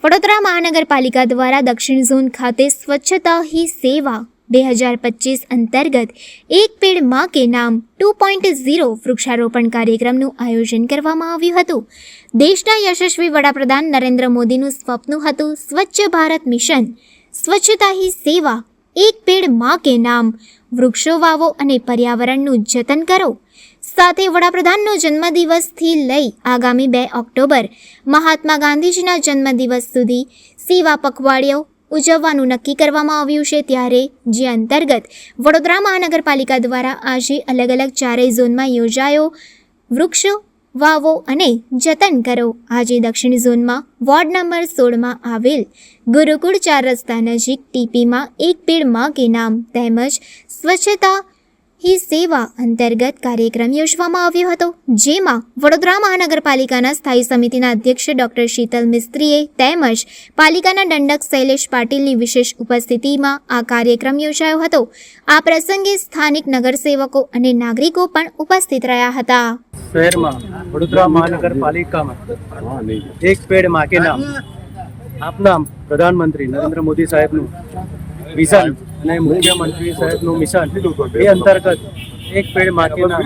વડોદરા મહાનગરપાલિકા દ્વારા દક્ષિણ ઝોન ખાતે સ્વચ્છતા હી સેવા 2025 અંતર્ગત એક પેડ માં કે નામ 2.0 વૃક્ષારોપણ કાર્યક્રમનું આયોજન કરવામાં આવ્યું હતું. દેશના યશસ્વી વડાપ્રધાન નરેન્દ્ર મોદીનું સ્વપ્ન હતું સ્વચ્છ ભારત મિશન. સ્વચ્છતા હી સેવા એક પેડ માં કે નામ, વૃક્ષો વાવો અને પર્યાવરણનું જતન કરો. સાથે વડાપ્રધાનનો જન્મદિવસથી લઈ આગામી 2 ઓક્ટોબર મહાત્મા ગાંધીજીના જન્મદિવસ સુધી સેવા પખવાડિયો ઉજવવાનું નક્કી કરવામાં આવ્યું છે. ત્યારે જે અંતર્ગત વડોદરા મહાનગરપાલિકા દ્વારા આજે અલગ અલગ 4 ઝોનમાં યોજાયો વૃક્ષો વાવો અને જતન કરો. આજે દક્ષિણ ઝોનમાં વોર્ડ નંબર 16માં આવેલ ગુરુકુળ 4 રસ્તા નજીક ટીપીમાં એક પેડ માં કે નામ તેમજ સ્વચ્છતા હી સેવા અંતર્ગત કાર્યક્રમ યોજવામાં આવ્યો હતો. જેમાં વડોદરા મહાનગરપાલિકાના સ્થાયી સમિતિના અધ્યક્ષ ડૉક્ટર શીતલ મિસ્ત્રીએ તેમજ પાલિકાના દંડક શૈલેષ પાટીલની વિશેષ ઉપસ્થિતિમાં આ કાર્યક્રમ યોજાયો હતો. આ પ્રસંગે સ્થાનિક નગરસેવકો અને નાગરિકો પણ ઉપસ્થિત રહ્યા હતા. શહેરમાં વડોદરા મહાનગરપાલિકામાં એક પેડ માં કે નામ આપના પ્રધાનમંત્રી નરેન્દ્ર મોદી સાહેબનું મિશન અને મુખ્યમંત્રી સાહેબનું મિશન એ અંતર્ગત એક પેડ માં કે નામ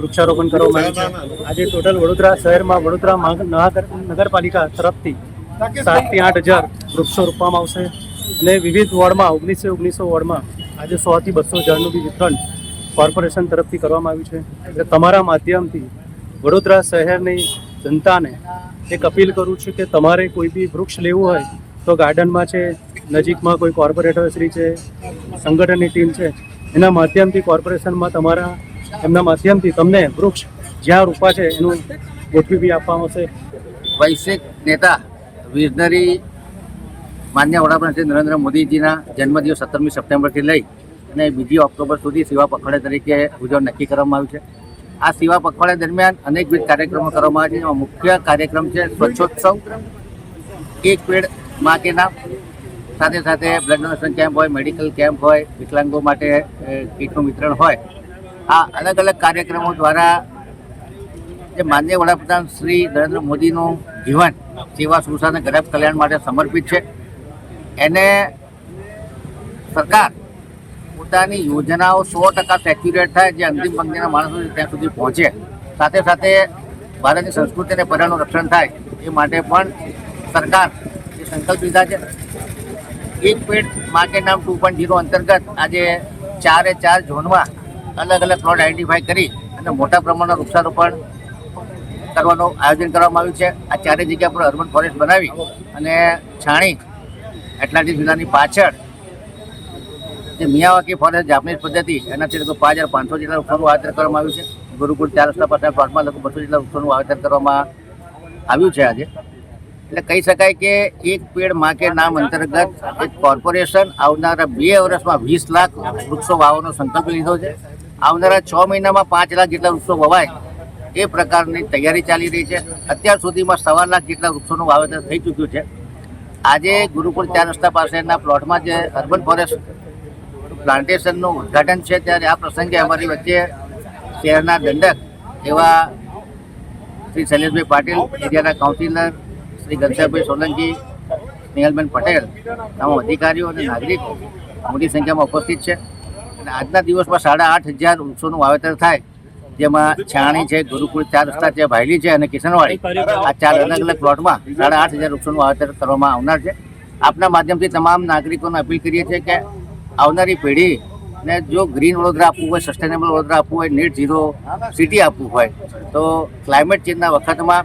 વૃક્ષારોપણ કરવામાં આવ્યું છે. આજે ટોટલ વડોદરા શહેરમાં વડોદરા નગરપાલિકા તરફથી 7 થી 8 હજાર વૃક્ષો રોપવામાં આવશે અને વિવિધ વોર્ડમાં 1900 વોર્ડમાં આજે 100 થી 200 ઝાડનું બી વિતરણ કોર્પોરેશન તરફથી કરવામાં આવ્યું છે. એટલે તમારા માધ્યમથી વડોદરા શહેરની જનતાને એક અપીલ કરું છું કે તમારે કોઈ બી વૃક્ષ લેવું હોય તો ગાર્ડનમાં છે, નજીકમાં કોઈ કોર્પોરેટર શ્રી છે, સંગઠનની ટીમ છે, એના માધ્યમથી કોર્પોરેશનમાં એમના માધ્યમથી તમને વૃક્ષ જ્યાં રોપા છે એનું ગોઠવી બી આપવામાં આવશે. વૈશ્વિક નેતા વિઝનરી માન્ય વડાપ્રધાન શ્રી નરેન્દ્ર મોદીજીના જન્મદિવસ 17મી સપ્ટેમ્બરથી લઈ અને 2 ઓક્ટોબર સુધી સેવા પખવાડિયા તરીકે ઉજવણ નક્કી કરવામાં આવ્યું છે. આ સેવા પખવાડિયા દરમિયાન અનેકવિધ કાર્યક્રમો કરવામાં આવે છે. એમાં મુખ્ય કાર્યક્રમ છે સ્વચ્છોત્સવ, એક પેડ માં કે નામ, સાથે સાથે બ્લડ ડોનેશન કેમ્પ હોય, મેડિકલ કેમ્પ હોય, વિકલાંગો માટે કીટનું વિતરણ હોય. આ અલગ અલગ કાર્યક્રમો દ્વારા જે માનનીય વડાપ્રધાન શ્રી નરેન્દ્ર મોદીનું જીવન સેવા, સુરક્ષા અને ગરીબ કલ્યાણ માટે સમર્પિત છે. એને સરકાર પોતાની યોજનાઓ 100% એક્યુરેટ થાય, જે અંતિમ પંક્તિના માણસો ત્યાં સુધી પહોંચે, સાથે સાથે ભારતની સંસ્કૃતિ અને પર્યાવરણનું રક્ષણ થાય એ માટે પણ સરકાર એ સંકલ્પ લીધા છે. એક પેડ માં કે નામ 2.0 અંતર્ગત આજે 4 ઝોનમાં અલગ અલગ પ્લોટ આઈડેન્ટિફાઈ કરી અને મોટા પ્રમાણમાં વૃક્ષારોપણ કરવાનું આયોજન કરવામાં આવ્યું છે. આ 4 જગ્યા પર અર્બન ફોરેસ્ટ બનાવી અને છાણી એટલાન્ટિક જિલ્લાની પાછળ જે મિયાવાકી ફોરેસ્ટ જાપાનીઝ પદ્ધતિ એનાથી લગભગ 5500 જેટલા વૃક્ષોનું વાવેતર કરવામાં આવ્યું છે. ગુરુકુળ 4 રસ્તા પાસે પ્લોટમાં લગભગ 200 જેટલા વૃક્ષોનું વાવેતર કરવામાં આવ્યું છે આજે. એટલે કહી શકાય કે એક પેડ માં કે નામ અંતર્ગત એક કોર્પોરેશન આવનારા 2 વર્ષમાં 20 લાખ વૃક્ષો વાવવાનો સંકલ્પ લીધો છે. આવનારા 6 મહિનામાં 5 લાખ જેટલા વૃક્ષો વવાય એ પ્રકારની તૈયારી ચાલી રહી છે. અત્યાર સુધીમાં 1.25 લાખ જેટલા વૃક્ષોનું વાવેતર થઈ ચૂક્યું છે. આજે ગુરુકુળ 4 રસ્તા પાસેના પ્લોટમાં જે અર્બન ફોરેસ્ટ પ્લાન્ટેશનનું ઉદ્ઘાટન છે, ત્યારે આ પ્રસંગે અમારી વચ્ચે શહેરના દંડક એવા શ્રી શૈલેષભાઈ પાટીલ, એરિયાના કાઉન્સિલર શ્રી ઘનશ્યામભાઈ સોલંકી, સ્નેહલબેન પટેલ, તમામ અધિકારીઓ અને નાગરિકો મોટી સંખ્યામાં ઉપસ્થિત છે. અને આજના દિવસમાં 8500 વૃક્ષોનું વાવેતર થાય, જેમાં છાણી છે, ગુરુકુળ 4 રસ્તા છે, ભાયલી છે અને કિશનવાડી, આ 4 અલગ અલગ પ્લોટમાં 8500 વૃક્ષોનું વાવેતર કરવામાં આવનાર છે. આપના માધ્યમથી તમામ નાગરિકોને અપીલ કરીએ છીએ કે આવનારી પેઢીને જો ગ્રીન વડોદરા આપવું હોય, સસ્ટેનેબલ વડોદરા આપવું હોય, નેટ ઝીરો સિટી આપવું હોય, તો ક્લાઇમેટ ચેન્જના વખતમાં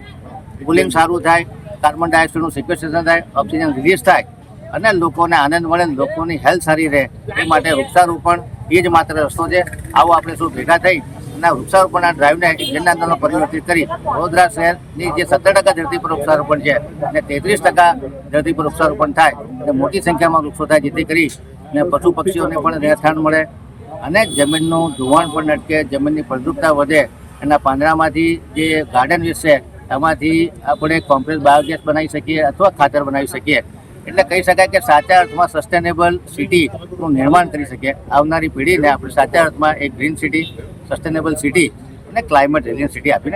કુલિંગ સારું થાય, કાર્બન ડાયોક્સાઇડનું સિક્વેસ્ટ્રેશન થાય, ઓક્સિજન રિલીઝ થાય અને લોકોને આનંદ મળે, લોકોની હેલ્થ સારી રહે, એ માટે વૃક્ષારોપણ એ જ માત્ર રસ્તો છે. આવો આપણે સૌ ભેગા થઈ અને વૃક્ષારોપણના ડ્રાઈવને જન આંદોલનમાં પરિવર્તિત કરી વડોદરા શહેરની જે 17% ધરતી પર વૃક્ષારોપણ છે અને 33% ધરતી પર વૃક્ષારોપણ થાય અને મોટી સંખ્યામાં વૃક્ષો થાય, જેથી કરી અને પશુ પક્ષીઓને પણ રહેઠાણ મળે અને જમીનનું ધોવાણ પણ અટકે, જમીનની ફળદ્રુપતા વધે. એના પાંદડામાંથી જે ગાર્ડન વેસ્ટ છે એમાંથી આપણે કોમ્પ્રેસ બાયોગેસ બનાવી શકીએ અથવા ખાતર બનાવી શકીએ. એટલે કહી શકાય કે સાચા અર્થમાં સસ્ટેનેબલ સિટીનું નિર્માણ કરી શકીએ. આવનારી પેઢીને આપણે સાચા અર્થમાં એક ગ્રીન સિટી, સસ્ટેનેબલ સિટી અને ક્લાઇમેટ રેઝિલિયન્ટ સિટી આપીને